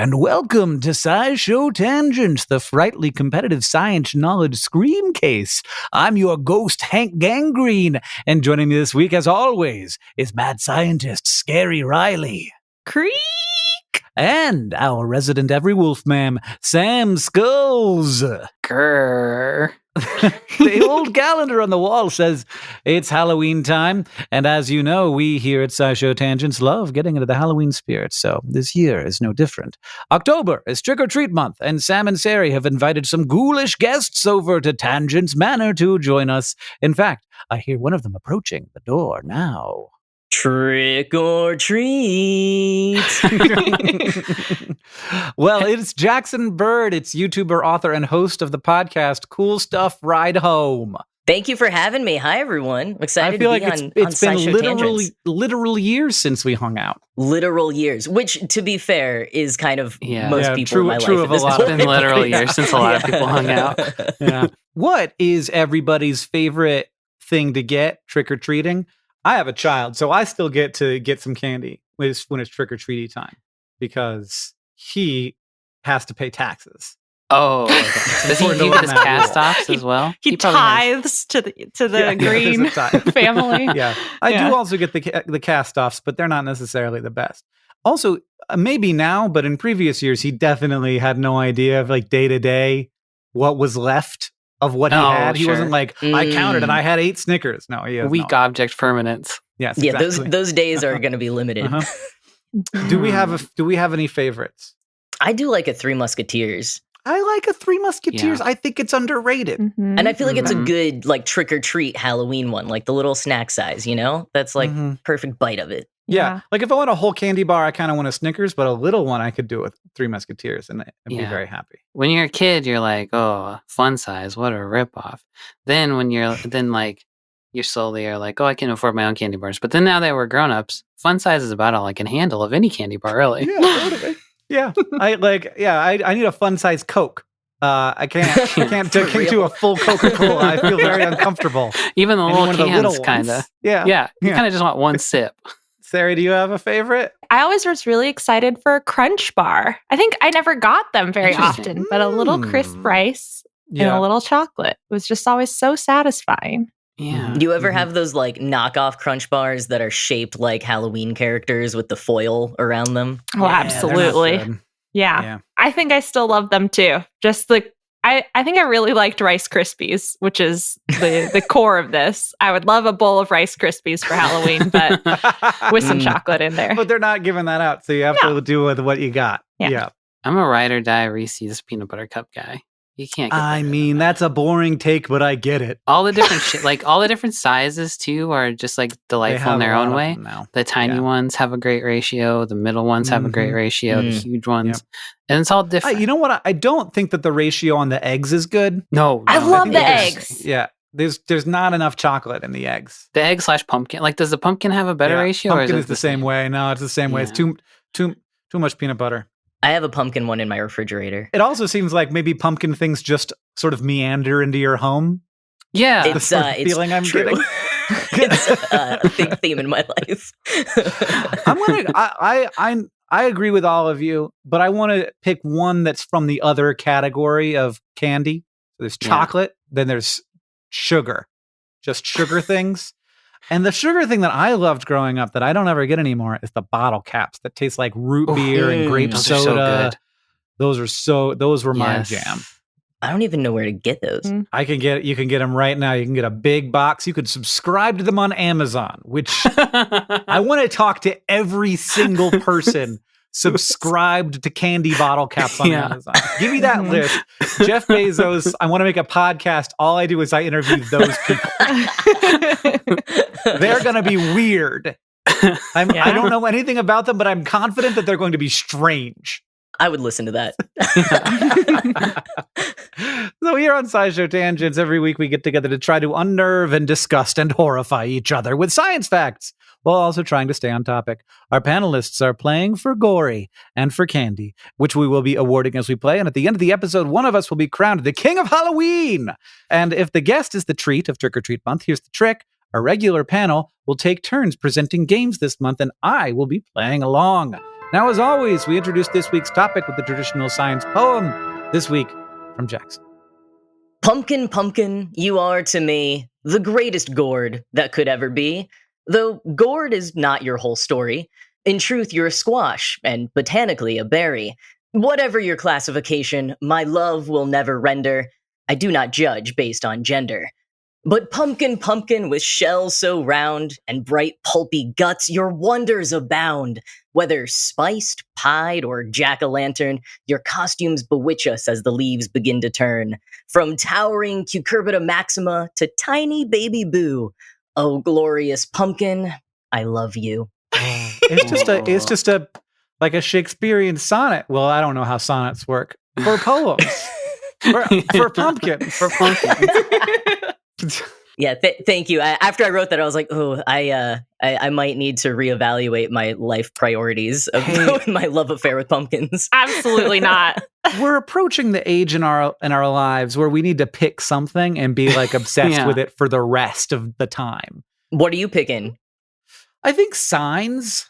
and welcome to SciShow Tangents, the frightly competitive science knowledge scream case. I'm your ghost, Hank Gangrene, and joining me this week, as always, is mad scientist Scary Riley. Creak! And our resident every wolf ma'am, Sam Skulls. Grrr. The old calendar on the wall says it's Halloween time, and as you know, we here at SciShow Tangents love getting into the Halloween spirit, so this year is no different. October is trick-or-treat month, and Sam and Sari have invited some ghoulish guests over to Tangents Manor to join us. In fact, I hear one of them approaching the door now. Trick or treat. Well, it's Jackson Bird. It's YouTuber, author, and host of the podcast Cool Stuff Ride Home. Thank you for having me. Hi, everyone. I'm excited I feel to be like on it's been SciShow literal years since we hung out. Literal years, which, to be fair, is kind of most people in my life. True of a lot. It's been literal years since a lot of people hung out. Yeah. What is everybody's favorite thing to get trick-or-treating? I have a child, so I still get to get some candy when it's trick-or-treaty time because he has to pay taxes. Oh, okay. Does he get his cast-offs as well? He tithes to the Green family. Yeah, I do also get the cast-offs, but they're not necessarily the best. Also, maybe now, but in previous years, he definitely had no idea of like day-to-day what was left of what he had. He wasn't like, I counted and I had 8 Snickers. No, he has weak object permanence. Yes, yeah, exactly. those days are going to be limited. Uh-huh. Do we have any favorites? I do like a Three Musketeers. I like a Three Musketeers. Yeah. I think it's underrated. Mm-hmm. And I feel like it's a good like trick or treat Halloween one, like the little snack size, you know? That's like perfect bite of it. Yeah. Like if I want a whole candy bar, I kind of want a Snickers, but a little one I could do with Three Musketeers and be very happy. When you're a kid, you're like, oh, fun size, what a ripoff. Then when you're you slowly are like, oh, I can afford my own candy bars. But then now that we're grown-ups, fun size is about all I can handle of any candy bar, really. Yeah, totally. Yeah. I need a fun size Coke. I can't do a full Coca-Cola. I feel very uncomfortable. Even the little cans, kind of. Yeah. You kind of just want one sip. Sarah, do you have a favorite? I always was really excited for a Crunch Bar. I think I never got them very often, but a little crisp rice and a little chocolate was just always so satisfying. Yeah. Do you ever have those like knockoff Crunch Bars that are shaped like Halloween characters with the foil around them? Oh, absolutely. Yeah. I think I still love them too. Just like I think I really liked Rice Krispies, which is the core of this. I would love a bowl of Rice Krispies for Halloween, but with some chocolate in there. But they're not giving that out, so you have to do with what you got. Yeah. I'm a ride or die Reese's peanut butter cup guy. You can't get that's a boring take, but I get it. All the different shit, like all the different sizes too are just like delightful in their own way. The tiny ones have a great ratio. The middle ones have a great ratio. The huge ones. And it's all different. You know what? I don't think that the ratio on the eggs is good. No. I love the eggs. Yeah. There's not enough chocolate in the eggs. The egg / pumpkin. Like, does the pumpkin have a better ratio? Pumpkin or is the same way. No, it's the same way. It's too much peanut butter. I have a pumpkin one in my refrigerator. It also seems like maybe pumpkin things just sort of meander into your home. Yeah. It's feeling I'm true. getting. It's a big theme in my life. I agree with all of you, but I want to pick one that's from the other category of candy. There's chocolate, then there's sugar. Just sugar things. And the sugar thing that I loved growing up that I don't ever get anymore is the bottle caps that taste like root beer and grape soda. Those were my jam. I don't even know where to get those. You can get them right now. You can get a big box. You could subscribe to them on Amazon, which I want to talk to every single person subscribed to candy bottle caps on Amazon. Give me that list. Jeff Bezos, I want to make a podcast. All I do is I interview those people. They're going to be weird. I don't know anything about them, but I'm confident that they're going to be strange. I would listen to that. So here on SciShow Tangents, every week we get together to try to unnerve and disgust and horrify each other with science facts, while also trying to stay on topic. Our panelists are playing for Gory and for Candy, which we will be awarding as we play. And at the end of the episode, one of us will be crowned the King of Halloween. And if the guest is the treat of Trick or Treat Month, here's the trick. Our regular panel will take turns presenting games this month, and I will be playing along. Now, as always, we introduce this week's topic with the traditional science poem. This week, from Jackson. Pumpkin, pumpkin, you are to me the greatest gourd that could ever be. Though gourd is not your whole story. In truth, you're a squash, and botanically a berry. Whatever your classification, my love will never render. I do not judge based on gender. But pumpkin, pumpkin, with shells so round and bright pulpy guts, your wonders abound. Whether spiced, pied, or jack-o'-lantern, your costumes bewitch us as the leaves begin to turn. From towering cucurbita maxima to tiny baby boo. Oh, glorious pumpkin, I love you. It's just a like a Shakespearean sonnet. Well, I don't know how sonnets work. For poems. for pumpkin. For pumpkin. Yeah, thank you. After I wrote that, I was like, oh, I might need to reevaluate my life priorities of my love affair with pumpkins. Absolutely not. We're approaching the age in our lives where we need to pick something and be like obsessed with it for the rest of the time. What are you picking? I think signs.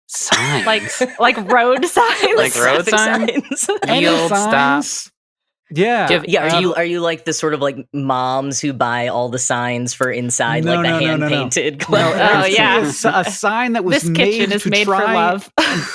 Signs. like road signs? Like road signs? Yield, stop. Yeah. Are you like the sort of like moms who buy all the signs for inside the hand painted? Oh yeah, a sign that was this kitchen is made for love.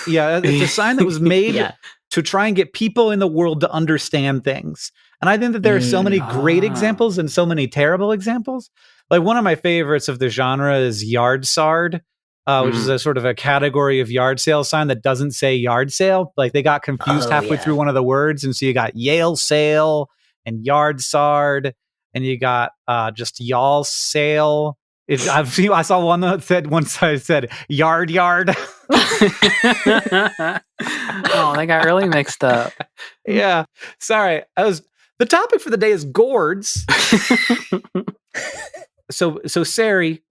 Yeah, it's a sign that was made to try and get people in the world to understand things. And I think that there are so many great examples and so many terrible examples. Like one of my favorites of the genre is yard sard. Which is a sort of a category of yard sale sign that doesn't say yard sale. Like they got confused halfway through one of the words. And so you got Yale sale and yard sard and you got just y'all sale. I saw one that said, one side said yard. Oh, they got really mixed up. Yeah. Sorry. The topic for the day is gourds. So Sari,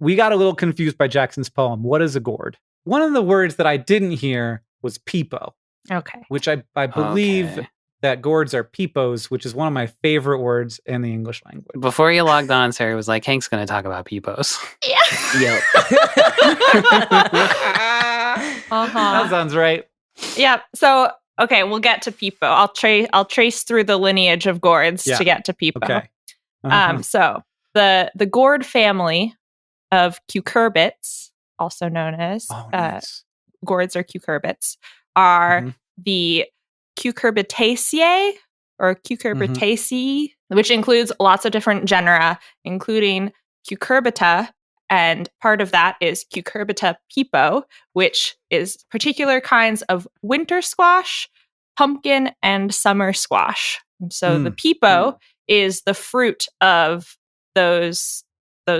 we got a little confused by Jackson's poem. What is a gourd? One of the words that I didn't hear was peepo. Okay. Which I believe that gourds are peepos, which is one of my favorite words in the English language. Before you logged on, Sarah was like, Hank's going to talk about peepos. Yeah. Yep. That sounds right. Yeah. So, okay, we'll get to peepo. I'll trace through the lineage of gourds to get to peepo. Okay. So the gourd family of cucurbits, also known as gourds or cucurbits, are the Cucurbitaceae or Cucurbitaceae, which includes lots of different genera, including Cucurbita, and part of that is Cucurbita peepo, which is particular kinds of winter squash, pumpkin, and summer squash. And so the peepo is the fruit of those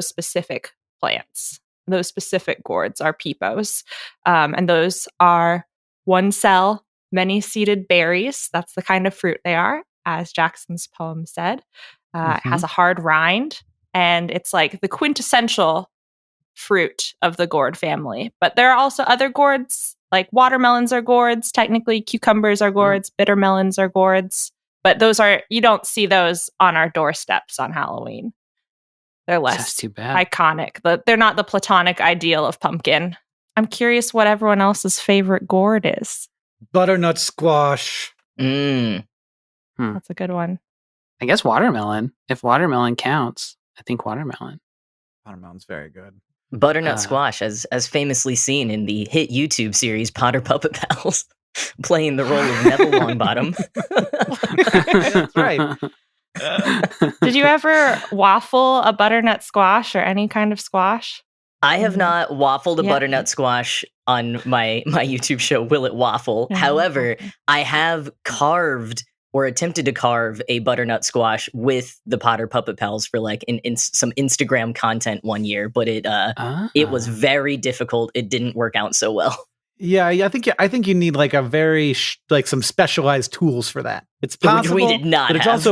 specific plants. Those specific gourds are peepos. And those are one cell, many seeded berries. That's the kind of fruit they are, as Jackson's poem said. It has a hard rind, and it's like the quintessential fruit of the gourd family. But there are also other gourds, like watermelons are gourds. Technically, cucumbers are gourds. Bitter melons are gourds. But you don't see those on our doorsteps on Halloween. They're less too bad. iconic. They're not the platonic ideal of pumpkin. I'm curious what everyone else's favorite gourd is. Butternut squash. That's a good one. I guess watermelon. If watermelon counts, I think watermelon. Watermelon's very good. Butternut squash, as famously seen in the hit YouTube series Potter Puppet Pals, playing the role of Neville Longbottom. That's right. Did you ever waffle a butternut squash or any kind of squash? I have not waffled a butternut squash on my YouTube show, Will It Waffle? However, I have carved or attempted to carve a butternut squash with the Potter Puppet Pals for like in some Instagram content one year, but it was very difficult. It didn't work out so well. Yeah, I think you need like a very some specialized tools for that. It's possible, which we did not have.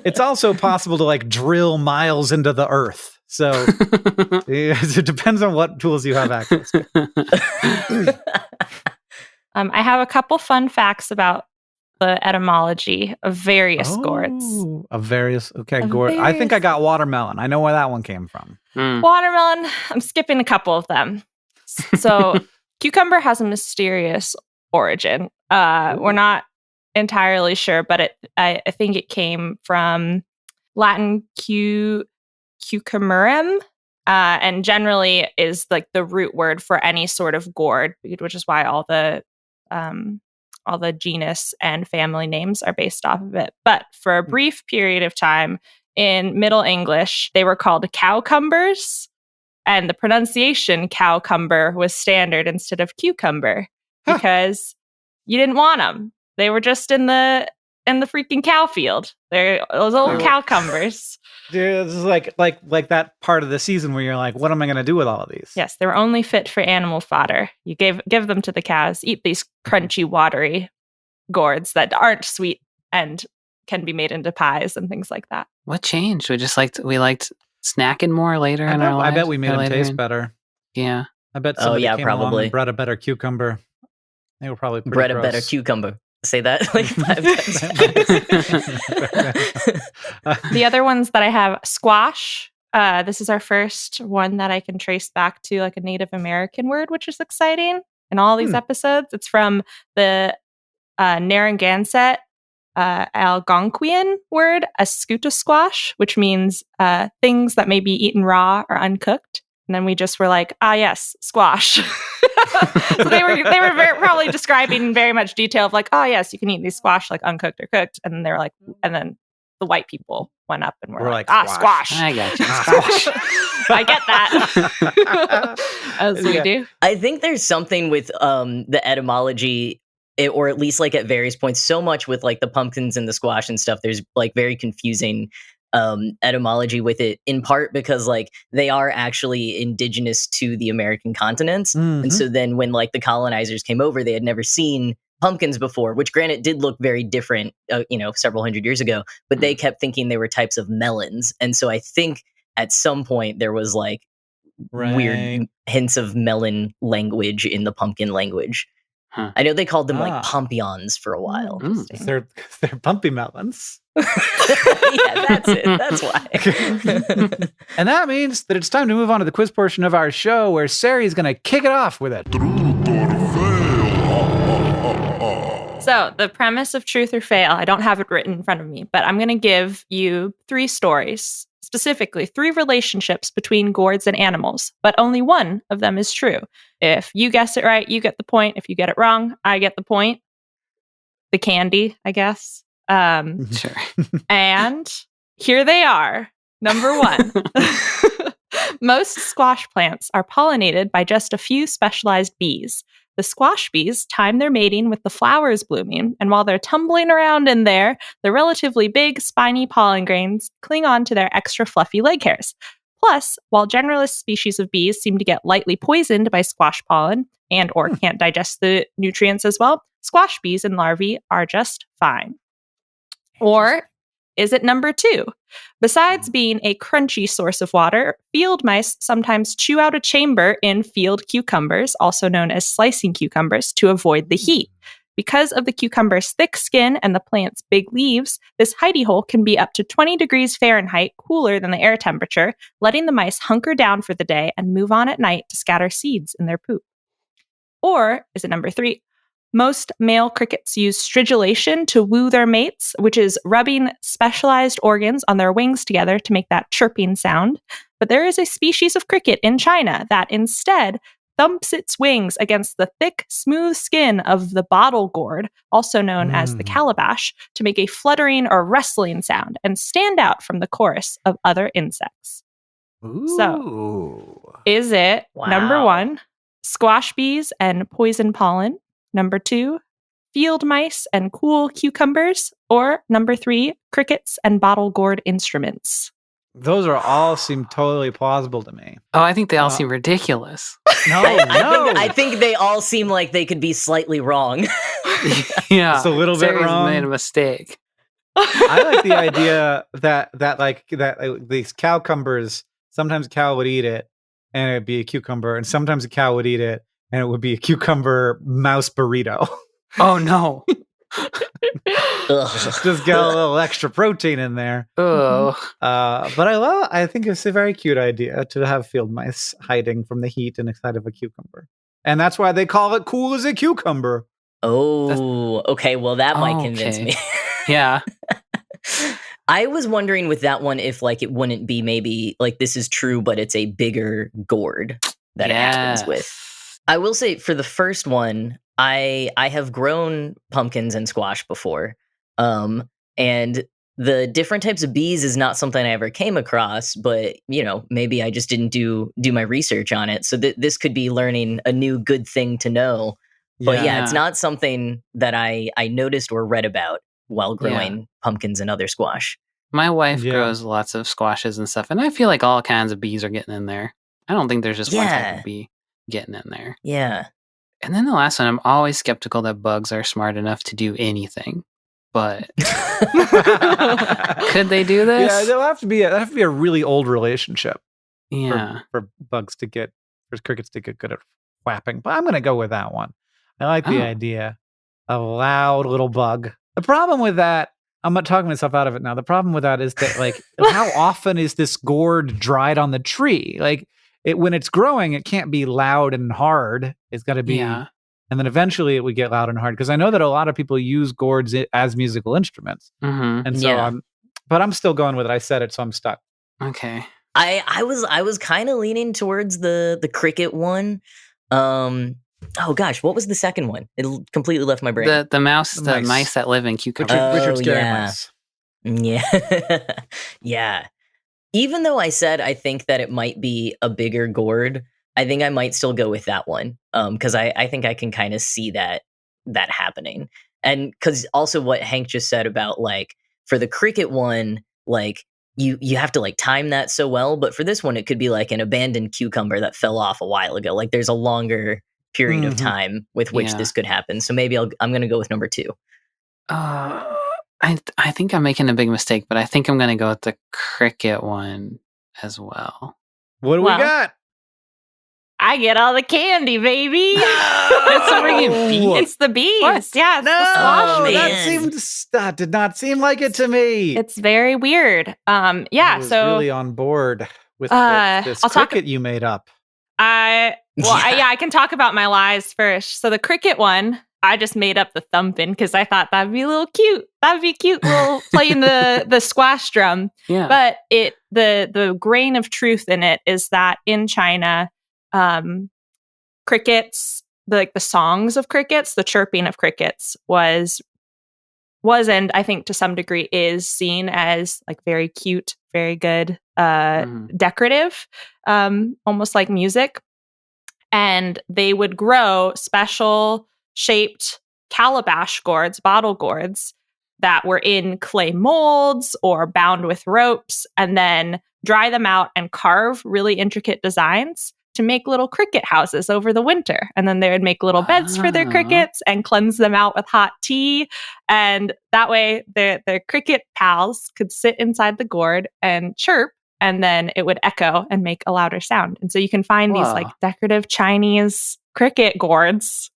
It's also possible to like drill miles into the earth. So it depends on what tools you have access to. I have a couple fun facts about the etymology of various gourds. Gourd. I think I got watermelon. I know where that one came from. Watermelon, I'm skipping a couple of them. So Cucumber has a mysterious origin. We're not entirely sure, but I think it came from Latin cucumberem, and generally is like the root word for any sort of gourd, which is why all the genus and family names are based off of it. But for a brief period of time in Middle English, they were called cowcumbers, and the pronunciation cowcumber was standard instead of cucumber because you didn't want them. They were just in the freaking cow field. They're those old cowcumbers. Dude, this is like that part of the season where you're like, what am I going to do with all of these? Yes, they were only fit for animal fodder. You give them to the cows. Eat these crunchy, watery gourds that aren't sweet and can be made into pies and things like that. What changed? We liked snacking more later in our lives. I bet we made them taste better. Yeah. I bet somebody came along and bred a better cucumber. They were probably pretty bred gross. a better cucumber. Say that like 5 times. The other ones that I have, squash. This is our first one that I can trace back to like a Native American word, which is exciting. In all these episodes, it's from the Narragansett Algonquian word, ascuta squash, which means things that may be eaten raw or uncooked. And then we just were like, yes, squash. So they were probably describing in very much detail of like, yes, you can eat these squash like uncooked or cooked. And then they were like, and then the white people went up and were like, squash. I got you. Squash. I get that. As we do. I think there's something with the etymology, or at least like at various points, so much with like the pumpkins and the squash and stuff. There's like very confusing etymology with it, in part because like they are actually indigenous to the American continents. And so then when like the colonizers came over, they had never seen pumpkins before, which granted did look very different, several hundred years ago, but they kept thinking they were types of melons. And so I think at some point there was like weird hints of melon language in the pumpkin language. I know they called them like pompions for a while. They're pumpy melons. Yeah, that's it. That's why. And that means that it's time to move on to the quiz portion of our show where Sari is going to kick it off with it. Truth or fail? So the premise of truth or fail, I don't have it written in front of me, but I'm going to give you 3 stories, specifically 3 relationships between gourds and animals, but only one of them is true. If you guess it right, you get the point. If you get it wrong, I get the point. The candy, I guess. Sure. And here they are. Number 1. Most squash plants are pollinated by just a few specialized bees. The squash bees time their mating with the flowers blooming, and while they're tumbling around in there, the relatively big, spiny pollen grains cling on to their extra fluffy leg hairs. Plus, while generalist species of bees seem to get lightly poisoned by squash pollen and or can't digest the nutrients as well, squash bees and larvae are just fine. Or is it number 2? Besides being a crunchy source of water, field mice sometimes chew out a chamber in field cucumbers, also known as slicing cucumbers, to avoid the heat. Because of the cucumber's thick skin and the plant's big leaves, this hidey hole can be up to 20 degrees Fahrenheit cooler than the air temperature, letting the mice hunker down for the day and move on at night to scatter seeds in their poop. Or is it number 3? Most male crickets use stridulation to woo their mates, which is rubbing specialized organs on their wings together to make that chirping sound. But there is a species of cricket in China that instead thumps its wings against the thick, smooth skin of the bottle gourd, also known as the calabash, to make a fluttering or rustling sound and stand out from the chorus of other insects. Ooh. So, is it number 1, squash bees and poison pollen? Number 2, field mice and cool cucumbers? Or number 3, crickets and bottle gourd instruments? Those all seem totally plausible to me. Oh, I think they all seem ridiculous. No, I think they all seem like they could be slightly wrong. Yeah, it's a little bit wrong. Made a mistake. I like the idea that these cowcumbers, sometimes a cow would eat it and it'd be a cucumber, and sometimes a cow would eat it and it would be a cucumber mouse burrito. Oh no. Just get a little extra protein in there. Oh. But I think it's a very cute idea to have field mice hiding from the heat inside of a cucumber. And that's why they call it cool as a cucumber. Oh, okay. Well, that might convince me. Yeah. I was wondering with that one if like it wouldn't be maybe like this is true, but it's a bigger gourd that it happens with. I will say for the first one, I have grown pumpkins and squash before. And the different types of bees is not something I ever came across, but maybe I just didn't do my research on it. So this could be learning a new good thing to know. But yeah, it's not something that I noticed or read about while growing pumpkins and other squash. My wife grows lots of squashes and stuff, and I feel like all kinds of bees are getting in there. I don't think there's just one type of bee getting in there. Yeah. And then the last one, I'm always skeptical that bugs are smart enough to do anything. But could they do this? Yeah, there'll have to be a really old relationship. Yeah. For crickets to get good at whapping. But I'm going to go with that one. I like the idea of a loud little bug. The problem with that, I'm not talking myself out of it now. The problem with that is that, like, how often is this gourd dried on the tree? Like, when it's growing, it can't be loud and hard. It's got to be, and then eventually it would get loud and hard. Because I know that a lot of people use gourds as musical instruments, and so but I'm still going with it. I said it, so I'm stuck. Okay. I was kind of leaning towards the cricket one. Oh gosh, what was the second one? It completely left my brain. The mice that live in cucumbers. Richard Scary Mice. Yeah. Yeah. Even though I said I think that it might be a bigger gourd, I think I might still go with that one. Because I think I can kind of see that happening. And because also what Hank just said about like for the cricket one, like you have to like time that so well. But for this one, it could be like an abandoned cucumber that fell off a while ago. Like there's a longer period of time with which this could happen. So maybe I'm going to go with number 2. I think I'm making a big mistake, but I think I'm going to go with the cricket one as well. What do we got? I get all the candy, baby. It's the bees. What? Yeah, it's the squash bees. That did not seem like it to me. It's very weird. I was really on board with this cricket you made up. I can talk about my lies first. So the cricket one, I just made up the thumping because I thought that'd be a little cute. That'd be cute, little playing the squash drum. Yeah. But the grain of truth in it is that in China, crickets, the songs of crickets, the chirping of crickets was and I think to some degree is seen as like very cute, very good, decorative, almost like music. And they would grow special shaped calabash gourds, bottle gourds that were in clay molds or bound with ropes, and then dry them out and carve really intricate designs to make little cricket houses over the winter. And then they would make little beds for their crickets and cleanse them out with hot tea. And that way their cricket pals could sit inside the gourd and chirp, and then it would echo and make a louder sound. And so you can find these like decorative Chinese cricket gourds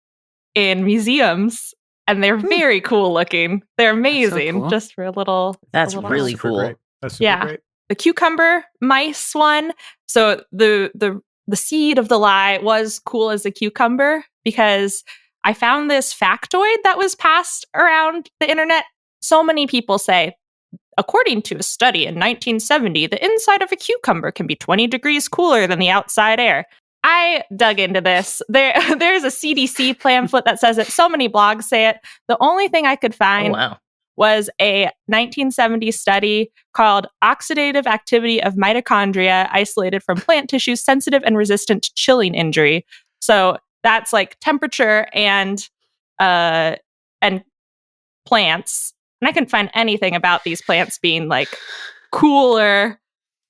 in museums, and they're very cool looking. They're amazing. So cool. Just for a little. That's really cool. That's super great. The cucumber mice one. So the seed of the lie was cool as a cucumber because I found this factoid that was passed around the internet. So many people say, according to a study in 1970, the inside of a cucumber can be 20 degrees cooler than the outside air. I dug into this. There's a CDC pamphlet that says it. So many blogs say it. The only thing I could find was a 1970 study called Oxidative Activity of Mitochondria Isolated from Plant Tissues Sensitive and Resistant to Chilling Injury. So that's like temperature and plants. And I couldn't find anything about these plants being like cooler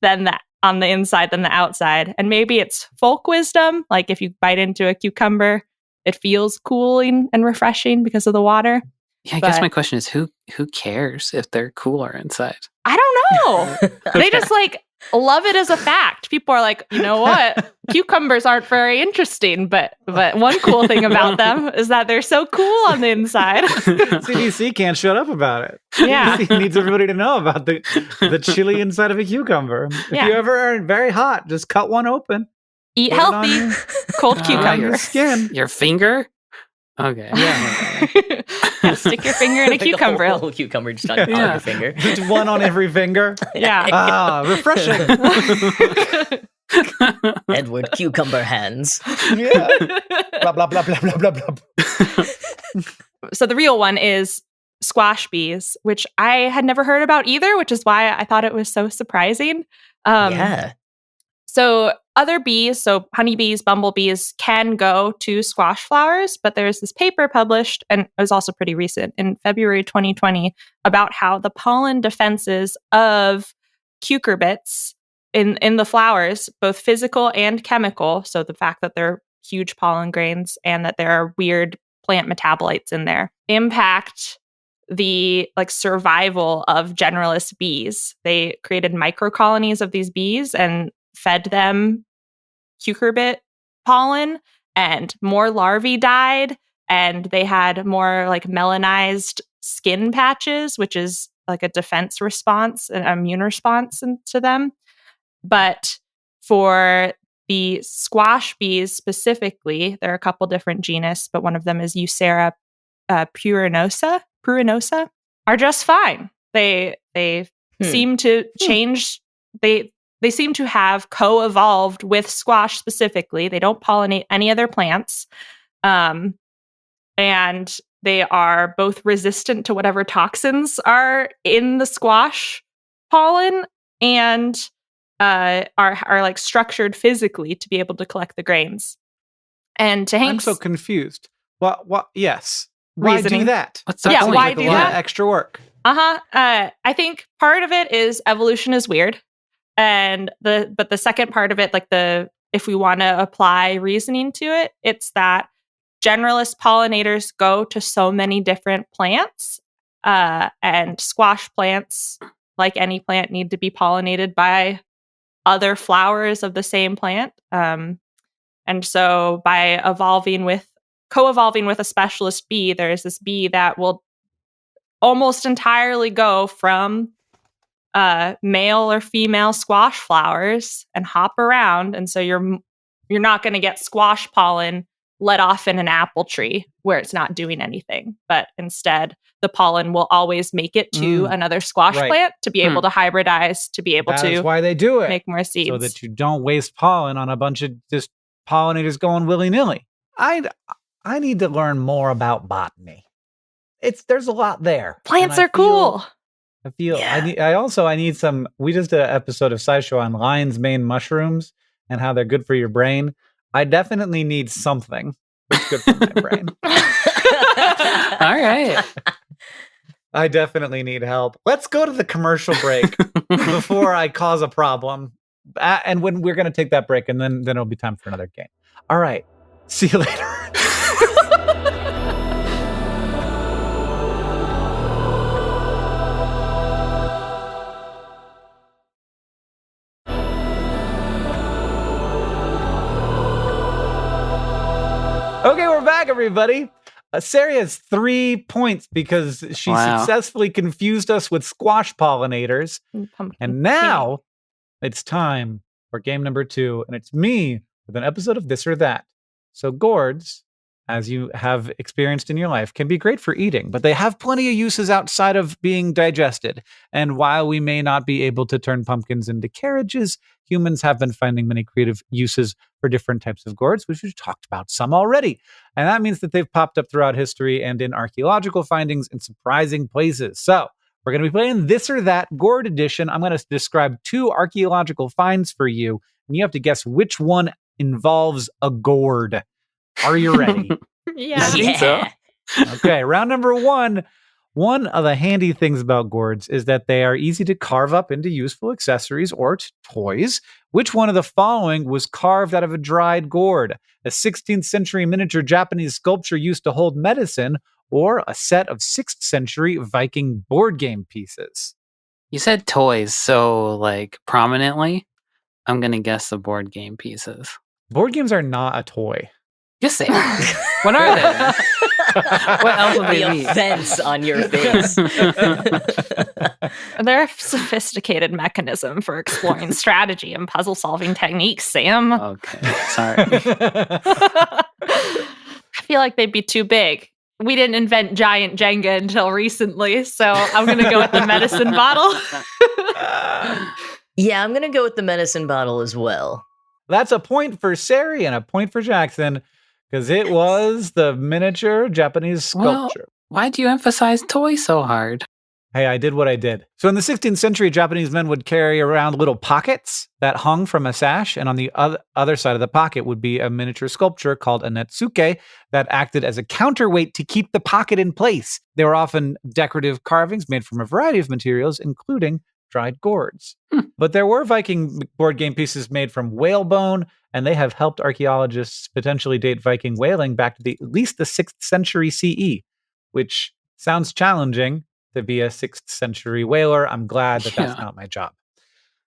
than that on the inside than the outside. And maybe it's folk wisdom. Like if you bite into a cucumber, it feels cooling and refreshing because of the water. Yeah, I guess my question is who cares if they're cooler inside? I don't know. They just like love it as a fact. People are like, you know what? Cucumbers aren't very interesting, but one cool thing about them is that they're so cool on the inside. CDC can't shut up about it. Yeah. CDC needs everybody to know about the chili inside of a cucumber. If you ever are very hot, just cut one open. Eat Put it on healthy. your- Cold on cucumber. your skin. Your finger? Okay. Yeah. Yeah, stick your finger in a Like cucumber. The whole cucumber just on top of Yeah. your finger. Just one on every finger. Yeah. Ah, refreshing. Edward Cucumber Hands. Yeah. Blah, blah, blah, blah, blah, blah, blah. So the real one is squash bees, which I had never heard about either, which is why I thought it was so surprising. Yeah. So other bees, so honeybees, bumblebees, can go to squash flowers, but there's this paper published, and it was also pretty recent, in February 2020, about how the pollen defenses of cucurbits in the flowers, both physical and chemical, so the fact that they're huge pollen grains and that there are weird plant metabolites in there, impact the survival of generalist bees. They created microcolonies of these bees and fed them cucurbit pollen, and more larvae died, and they had more melanized skin patches, which is like a defense response, an immune response to them. But for the squash bees specifically, there are a couple different genus, but one of them is Eucera pruinosa, are just fine. They seem to change. They seem to have co-evolved with squash specifically. They don't pollinate any other plants. And they are both resistant to whatever toxins are in the squash pollen, and are structured physically to be able to collect the grains. And to Hank's, I'm so confused. What? Yes. Why Reasoning. do that? What's the Yeah, point? why Like do a lot of that? extra work. I think part of it is evolution is weird. And but the second part of it, if we want to apply reasoning to it, it's that generalist pollinators go to so many different plants, and squash plants, like any plant, need to be pollinated by other flowers of the same plant. And so by co-evolving with a specialist bee, there's this bee that will almost entirely go from male or female squash flowers and hop around, and so you're not going to get squash pollen let off in an apple tree where it's not doing anything, but instead the pollen will always make it to another squash Right. plant to be able to hybridize, to be able That is to why they do it. make more seeds. So that you don't waste pollen on a bunch of just pollinators going willy-nilly. I need to learn more about botany. There's a lot there. Plants And are cool. I feel Yeah. I need some. We just did an episode of SciShow on lion's mane mushrooms and how they're good for your brain. I definitely need something that's good for my brain. All right. I definitely need help. Let's go to the commercial break before I cause a problem. And when we're going to take that break, and then it'll be time for another game. All right. See you later. Okay, we're back, everybody. Sarah has 3 points because she successfully confused us with squash pollinators. And now it's time for game number 2, and it's me with an episode of This or That. So gourds, as you have experienced in your life, can be great for eating, but they have plenty of uses outside of being digested. And while we may not be able to turn pumpkins into carriages, humans have been finding many creative uses for different types of gourds, which we've talked about some already. And that means that they've popped up throughout history and in archaeological findings in surprising places. So we're going to be playing This or That Gourd Edition. I'm going to describe 2 archaeological finds for you, and you have to guess which one involves a gourd. Are you ready? Yeah. I think so. Okay, round number 1. One of the handy things about gourds is that they are easy to carve up into useful accessories or toys. Which one of the following was carved out of a dried gourd? A 16th century miniature Japanese sculpture used to hold medicine, or a set of 6th century Viking board game pieces? You said toys, so prominently, I'm going to guess the board game pieces. Board games are not a toy. Yes, they are. What are they? What else would they The be? offense on your face. They're a sophisticated mechanism for exploring strategy and puzzle-solving techniques, Sam. Okay, sorry. I feel like they'd be too big. We didn't invent giant Jenga until recently, so I'm going to go with the medicine bottle. Yeah, I'm going to go with the medicine bottle as well. That's a point for Sari and a point for Jackson, because it was the miniature Japanese sculpture. Well, why'd you emphasize toy so hard? Hey, I did what I did. So in the 16th century, Japanese men would carry around little pockets that hung from a sash, and on the other side of the pocket would be a miniature sculpture called a netsuke that acted as a counterweight to keep the pocket in place. They were often decorative carvings made from a variety of materials, including dried gourds. But there were Viking board game pieces made from whalebone, and they have helped archaeologists potentially date Viking whaling back to at least the 6th century CE, which sounds challenging to be a 6th century whaler. I'm glad that that's not my job.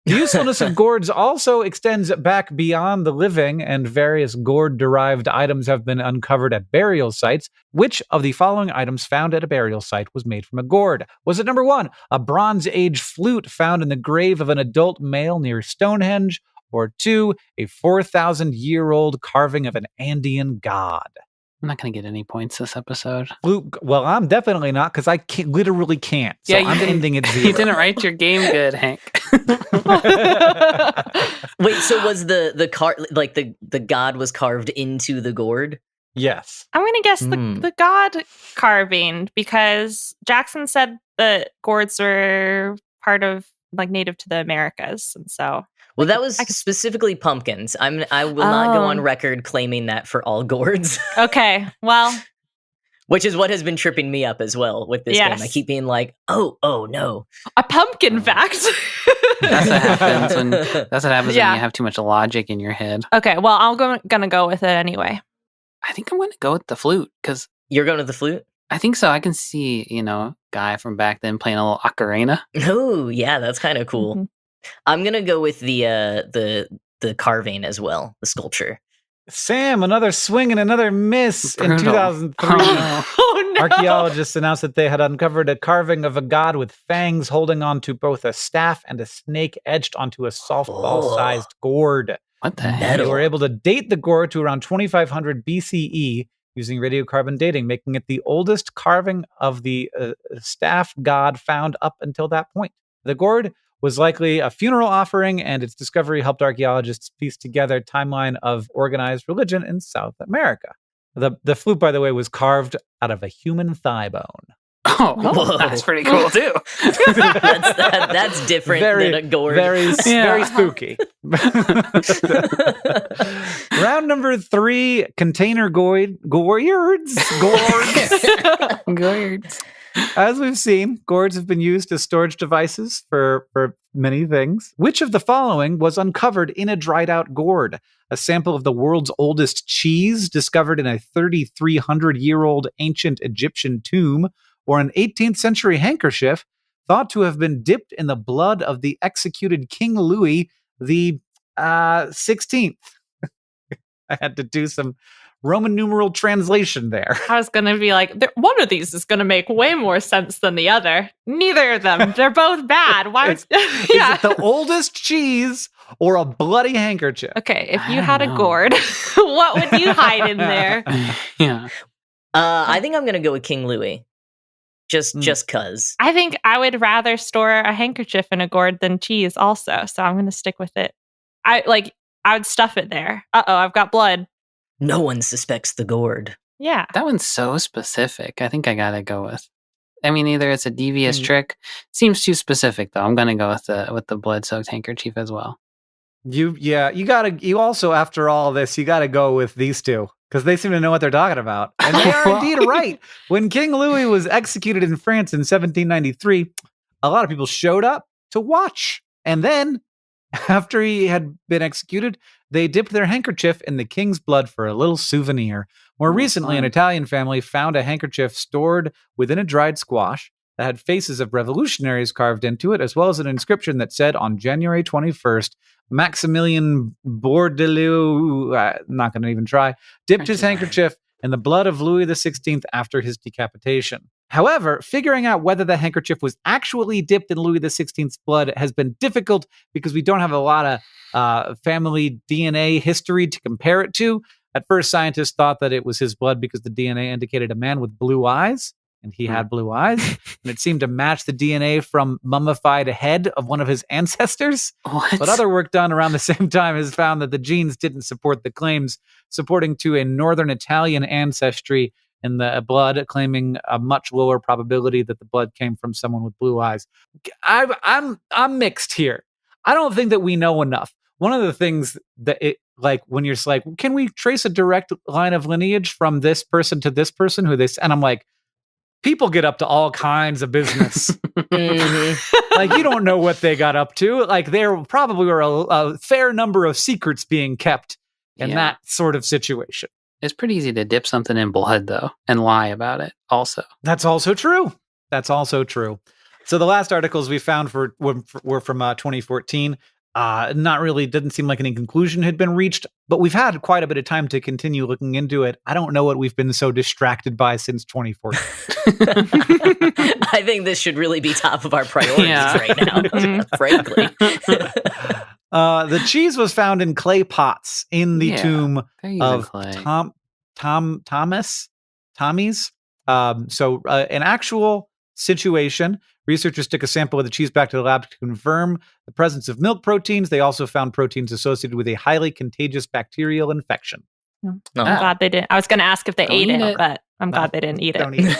The usefulness of gourds also extends back beyond the living, and various gourd-derived items have been uncovered at burial sites. Which of the following items found at a burial site was made from a gourd? Was it number 1, a Bronze Age flute found in the grave of an adult male near Stonehenge, or 2, a 4,000-year-old carving of an Andean god? I'm not going to get any points this episode. Well, I'm definitely not, because I literally can't. So I'm ending at 0. You didn't write your game good, Hank. Wait, so was the god was carved into the gourd? Yes. I'm going to guess the god carving, because Jackson said that gourds were part of, like, native to the Americas, and so... Well, that was specifically pumpkins. I will not go on record claiming that for all gourds. Okay, well... Which is what has been tripping me up as well with this game. I keep being like, oh no. A pumpkin fact. That's what happens when you have too much logic in your head. Okay, well, I'm gonna go with it anyway. I think I'm going to go with the flute, because... You're going with the flute? I think so. I can see, guy from back then playing a little ocarina. Oh, yeah, that's kind of cool. Mm-hmm. I'm gonna go with the carving as well, the sculpture. Sam, another swing and another miss. Brutal. In 2003. Oh, no. Archaeologists announced that they had uncovered a carving of a god with fangs holding onto both a staff and a snake etched onto a softball-sized gourd. What the heck? They were able to date the gourd to around 2500 BCE using radiocarbon dating, making it the oldest carving of the staff god found up until that point. The gourd was likely a funeral offering, and its discovery helped archaeologists piece together a timeline of organized religion in South America. The flute, by the way, was carved out of a human thigh bone. Oh, that's pretty cool too. that's different than a gourd. Very spooky. Round number 3, container gourds. Gourds. As we've seen, gourds have been used as storage devices for many things. Which of the following was uncovered in a dried out gourd? A sample of the world's oldest cheese discovered in a 3,300-year-old ancient Egyptian tomb, or an 18th century handkerchief thought to have been dipped in the blood of the executed King Louis the 16th. I had to do some Roman numeral translation there. I was going to be like, one of these is going to make way more sense than the other. Neither of them. They're both bad. Why? Is it the oldest cheese or a bloody handkerchief? Okay, if you had a gourd, what would you hide in there? Yeah. I think I'm going to go with King Louis. Just cuz. I think I would rather store a handkerchief in a gourd than cheese also, so I'm going to stick with it. I would stuff it there. Uh-oh, I've got blood. No one suspects the gourd. Yeah. That one's so specific. I think I got to go with. I mean, either it's a devious trick. Seems too specific though. I'm going to go with the blood-soaked handkerchief as well. You also, after all this, you got to go with these two, because they seem to know what they're talking about. And they are indeed right. When King Louis was executed in France in 1793, a lot of people showed up to watch. And then, after he had been executed, they dipped their handkerchief in the king's blood for a little souvenir. More recently, an Italian family found a handkerchief stored within a dried squash that had faces of revolutionaries carved into it, as well as an inscription that said, on January 21st, Maximilian Bourdaloue, not going to even try, dipped his handkerchief in the blood of Louis XVI after his decapitation. However, figuring out whether the handkerchief was actually dipped in Louis XVI's blood has been difficult because we don't have a lot of family DNA history to compare it to. At first, scientists thought that it was his blood because the DNA indicated a man with blue eyes, and he had blue eyes, and it seemed to match the DNA from mummified head of one of his ancestors. What? But other work done around the same time has found that the genes didn't support the claims, supporting to a northern Italian ancestry in the blood, claiming a much lower probability that the blood came from someone with blue eyes. I'm mixed here. I don't think that we know enough. One of the things that when you're like, can we trace a direct line of lineage from this person to this person who this, and I'm like, people get up to all kinds of business. Like, you don't know what they got up to. Like, there probably were a fair number of secrets being kept in that sort of situation. It's pretty easy to dip something in blood, though, and lie about it also. That's also true. So the last articles we found were from 2014. Not really, didn't seem like any conclusion had been reached, but we've had quite a bit of time to continue looking into it. I don't know what we've been so distracted by since 2014. I think this should really be top of our priorities right now, frankly. The cheese was found in clay pots in the tomb of Tommy's. An actual situation. Researchers took a sample of the cheese back to the lab to confirm the presence of milk proteins. They also found proteins associated with a highly contagious bacterial infection. I'm glad they didn't. I was going to ask if they ate it, but I'm glad they didn't eat it. Don't eat it.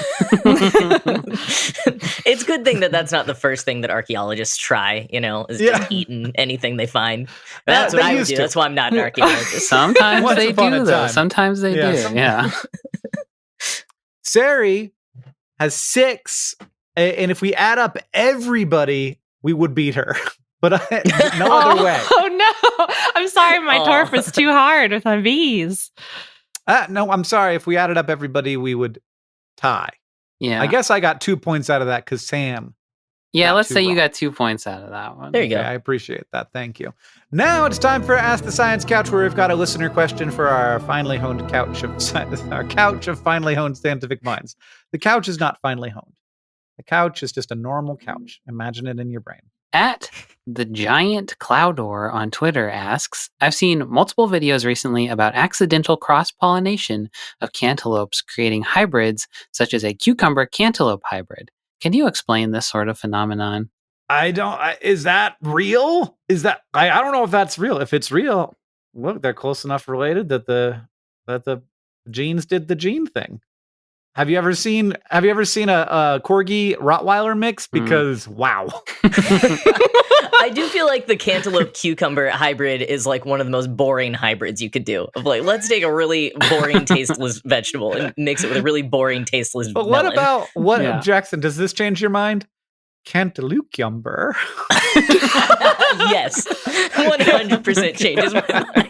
It's a good thing that that's not the first thing that archaeologists try, is just eating anything they find. That's what I would do. That's why I'm not an archaeologist. Sometimes they do, though. Sometimes they do, yeah. Sari has 6, and if we add up everybody, we would beat her. But no other way. Oh, no. I'm sorry. My turf was too hard with my bees. No, I'm sorry. If we added up everybody, we would tie. Yeah. I guess I got 2 points out of that because Sam. Yeah, let's say you got 2 points out of that one. There you go. I appreciate that. Thank you. Now it's time for Ask the Science Couch, where we've got a listener question for our finely honed couch of finely honed scientific minds. The couch is not finely honed. The couch is just a normal couch. Imagine it in your brain. At the Giant Cloudor on Twitter asks, I've seen multiple videos recently about accidental cross-pollination of cantaloupes creating hybrids, such as a cucumber cantaloupe hybrid. Can you explain this sort of phenomenon? Is that real? I don't know if that's real. If it's real, look, they're close enough related that the genes did the gene thing. Have you ever seen a Corgi Rottweiler mix? Because wow. I do feel like the cantaloupe cucumber hybrid is like one of the most boring hybrids you could do. Of like, let's take a really boring, tasteless vegetable and mix it with a really boring, tasteless But melon. Jackson, does this change your mind? Cantaloupe-cumber. Yes, 100% changes my mind.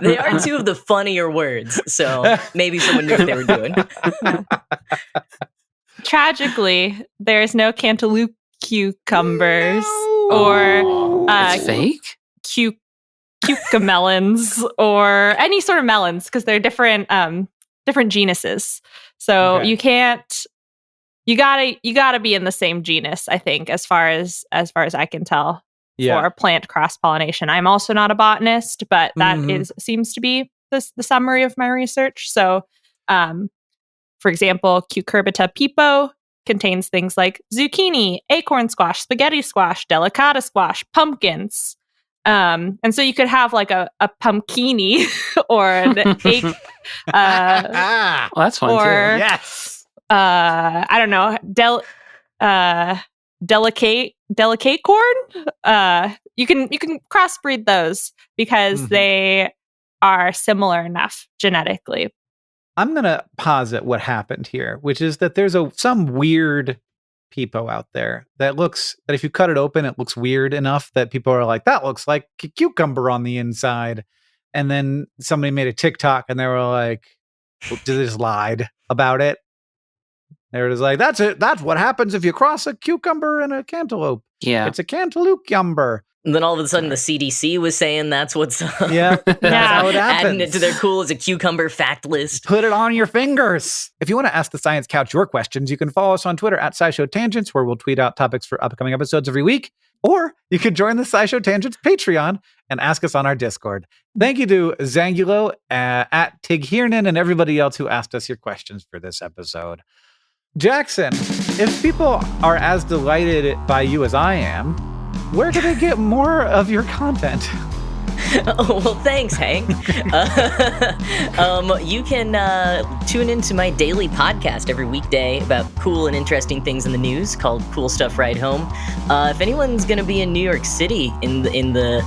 They are 2 of the funnier words, so maybe someone knew what they were doing. Tragically, there's no cantaloupe cucumbers or it's fake? Cucamelons or any sort of melons because they're different genuses. So you can't. You gotta be in the same genus, I think, as far as I can tell, for plant cross-pollination. I'm also not a botanist, but that seems to be the summary of my research. So, for example, Cucurbita pepo contains things like zucchini, acorn squash, spaghetti squash, delicata squash, pumpkins. And so you could have like a pumpkini or an well, that's fun too. Yes. I don't know, delicate corn. You can crossbreed those because they are similar enough genetically. I'm gonna posit what happened here, which is that there's some weird pepo out there that if you cut it open, it looks weird enough that people are like, that looks like a cucumber on the inside. And then somebody made a TikTok and they were like, they just lied about it. They were just like, that's it. That's what happens if you cross a cucumber and a cantaloupe. Yeah. It's a cantaloupe-cumber. And then all of a sudden, the CDC was saying that's what's up. Yeah, that's how it happens. Adding it to their cool as a cucumber fact list. Put it on your fingers. If you want to ask the Science Couch your questions, you can follow us on Twitter at SciShow Tangents, where we'll tweet out topics for upcoming episodes every week. Or you could join the SciShow Tangents Patreon and ask us on our Discord. Thank you to Zangulo, at Tighirnan, and everybody else who asked us your questions for this episode. Jackson, if people are as delighted by you as I am, where can they get more of your content? Oh, well, thanks, Hank. You can tune into my daily podcast every weekday about cool and interesting things in the news called Cool Stuff Ride Home. If anyone's going to be in New York City in the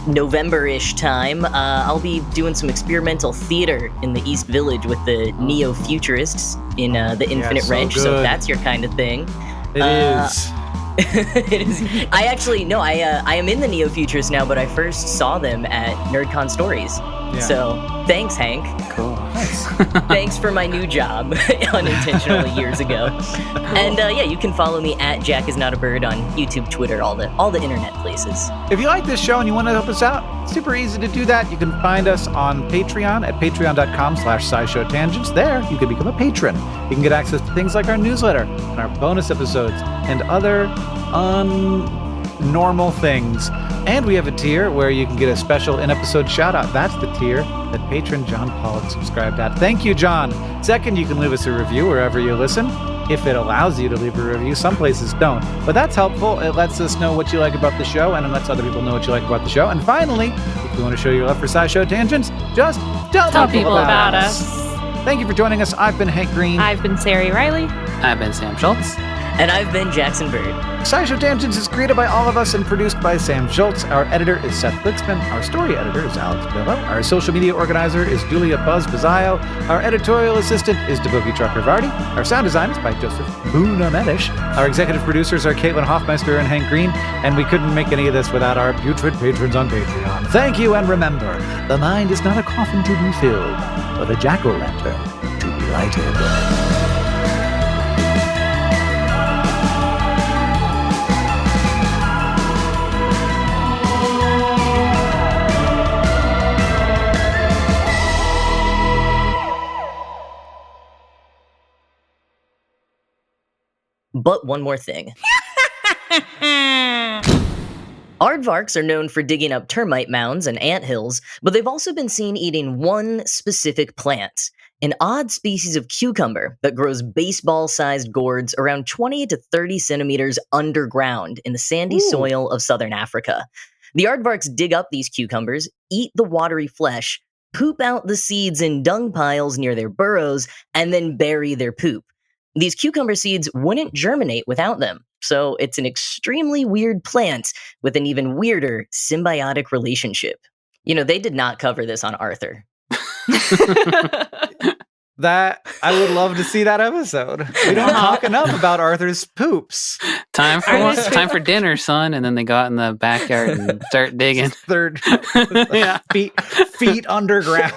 November-ish time, I'll be doing some experimental theater in the East Village with the neo-futurists in the Infinite Wrench, so if that's your kind of thing. It is. It is. I am in the neo-futurists now, but I first saw them at NerdCon Stories. Yeah. So thanks, Hank. Cool. Nice. Thanks for my new job unintentionally years ago. And you can follow me at Jack Is Not a Bird on YouTube, Twitter, all the internet places. If you like this show and you want to help us out, super easy to do that. You can find us on Patreon at patreon.com/SciShow Tangents. There, you can become a patron. You can get access to things like our newsletter and our bonus episodes and other normal things. And we have a tier where you can get a special in-episode shout-out. That's the tier that patron John Pollock subscribed at. Thank you, John. Second, you can leave us a review wherever you listen, if it allows you to leave a review. Some places don't. But that's helpful. It lets us know what you like about the show, and it lets other people know what you like about the show. And finally, if you want to show your love for SciShow Tangents, just tell people about us. Thank you for joining us. I've been Hank Green. I've been Sari Riley. I've been Sam Schultz. And I've been Jackson Bird. SciShow Tangents is created by all of us and produced by Sam Schultz. Our editor is Seth Blixman. Our story editor is Alex Billo. Our social media organizer is Julia Buzz Bazzaio. Our editorial assistant is Deboki Chakravarti. Our sound design is by Joseph Boona-Medish. Our executive producers are Caitlin Hoffmeister and Hank Green. And we couldn't make any of this without our putrid patrons on Patreon. Thank you, and remember, the mind is not a coffin to be filled, but a jack-o'-lantern to be lighted. But one more thing. Aardvarks are known for digging up termite mounds and anthills, but they've also been seen eating one specific plant, an odd species of cucumber that grows baseball-sized gourds around 20 to 30 centimeters underground in the sandy soil of southern Africa. The aardvarks dig up these cucumbers, eat the watery flesh, poop out the seeds in dung piles near their burrows, and then bury their poop. These cucumber seeds wouldn't germinate without them, so it's an extremely weird plant with an even weirder symbiotic relationship. You know, they did not cover this on Arthur. That I would love to see that episode. We don't talk enough about Arthur's poops. Time for dinner, son. And then they go out in the backyard and start digging. Third, feet underground.